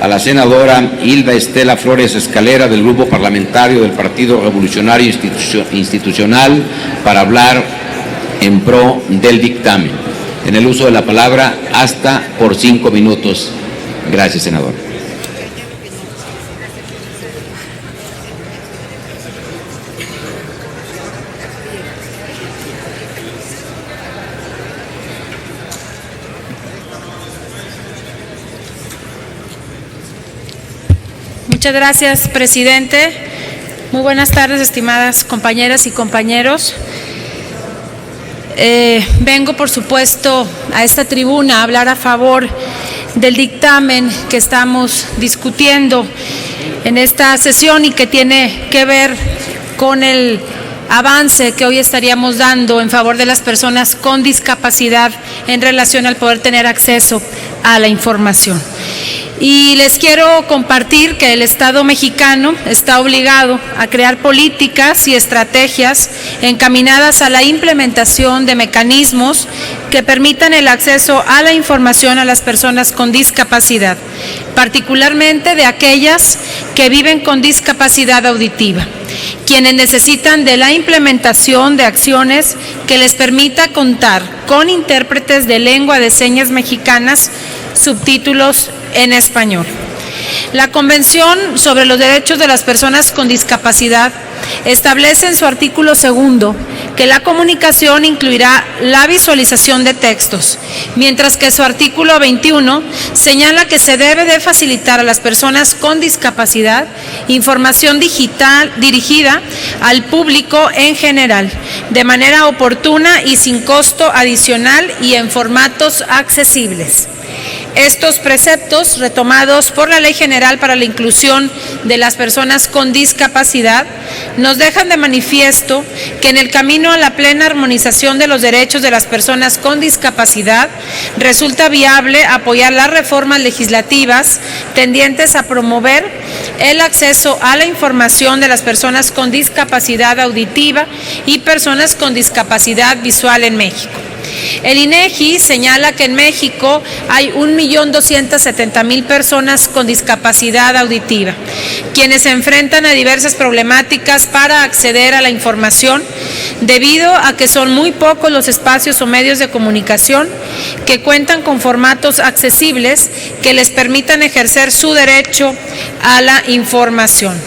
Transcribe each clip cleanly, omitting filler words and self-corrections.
a la senadora Hilda Estela Flores Escalera del Grupo Parlamentario del Partido Revolucionario Institucional para hablar en pro del dictamen. En el uso de la palabra hasta por 5 minutos. Gracias, senadora. Muchas gracias, presidente. Muy buenas tardes, estimadas compañeras y compañeros. Vengo, por supuesto, a esta tribuna a hablar a favor del dictamen que estamos discutiendo en esta sesión y que tiene que ver con el avance que hoy estaríamos dando en favor de las personas con discapacidad en relación al poder tener acceso a la información. Y les quiero compartir que el Estado mexicano está obligado a crear políticas y estrategias encaminadas a la implementación de mecanismos que permitan el acceso a la información a las personas con discapacidad, particularmente de aquellas que viven con discapacidad auditiva, quienes necesitan de la implementación de acciones que les permita contar con intérpretes de lengua de señas mexicanas, subtítulos en español. La Convención sobre los Derechos de las Personas con Discapacidad establece en su artículo 2 que la comunicación incluirá la visualización de textos, mientras que su artículo 21 señala que se debe de facilitar a las personas con discapacidad información digital dirigida al público en general, de manera oportuna y sin costo adicional y en formatos accesibles. Estos preceptos, retomados por la Ley General para la Inclusión de las Personas con Discapacidad, nos dejan de manifiesto que en el camino a la plena armonización de los derechos de las personas con discapacidad, resulta viable apoyar las reformas legislativas tendientes a promover el acceso a la información de las personas con discapacidad auditiva y personas con discapacidad visual en México. El INEGI señala que en México hay 1.270.000 personas con discapacidad auditiva, quienes se enfrentan a diversas problemáticas para acceder a la información, debido a que son muy pocos los espacios o medios de comunicación que cuentan con formatos accesibles que les permitan ejercer su derecho a la información.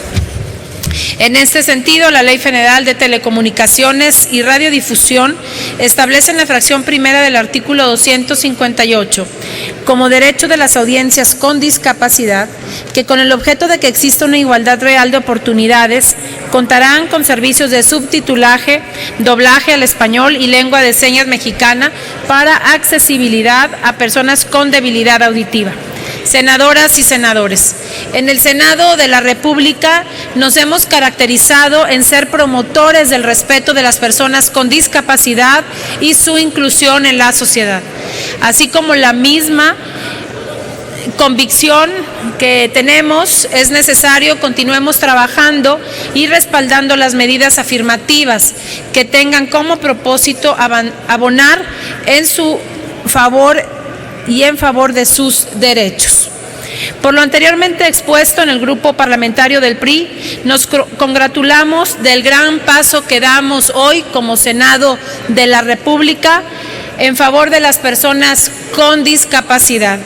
En este sentido, la Ley Federal de Telecomunicaciones y Radiodifusión establece en la fracción primera del artículo 258 como derecho de las audiencias con discapacidad que, con el objeto de que exista una igualdad real de oportunidades, contarán con servicios de subtitulaje, doblaje al español y lengua de señas mexicana para accesibilidad a personas con debilidad auditiva. Senadoras y senadores, en el Senado de la República nos hemos caracterizado en ser promotores del respeto de las personas con discapacidad y su inclusión en la sociedad, así como la misma convicción que tenemos, es necesario continuemos trabajando y respaldando las medidas afirmativas que tengan como propósito abonar en su favor y en favor de sus derechos. Por lo anteriormente expuesto, en el Grupo Parlamentario del PRI nos congratulamos del gran paso que damos hoy como Senado de la República en favor de las personas con discapacidad.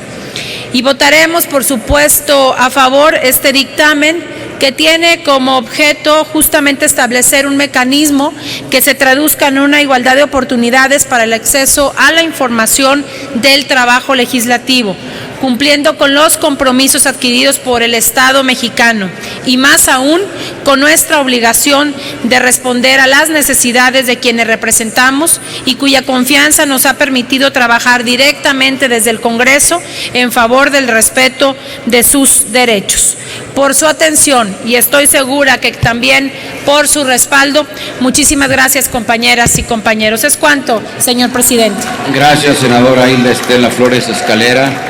Y votaremos, por supuesto, a favor este dictamen que tiene como objeto justamente establecer un mecanismo que se traduzca en una igualdad de oportunidades para el acceso a la información del trabajo legislativo, cumpliendo con los compromisos adquiridos por el Estado mexicano y más aún con nuestra obligación de responder a las necesidades de quienes representamos y cuya confianza nos ha permitido trabajar directamente desde el Congreso en favor del respeto de sus derechos. Por su atención, y estoy segura que también por su respaldo, muchísimas gracias, compañeras y compañeros. Es cuanto, señor presidente. Gracias, senadora Hilda Estela Flores Escalera.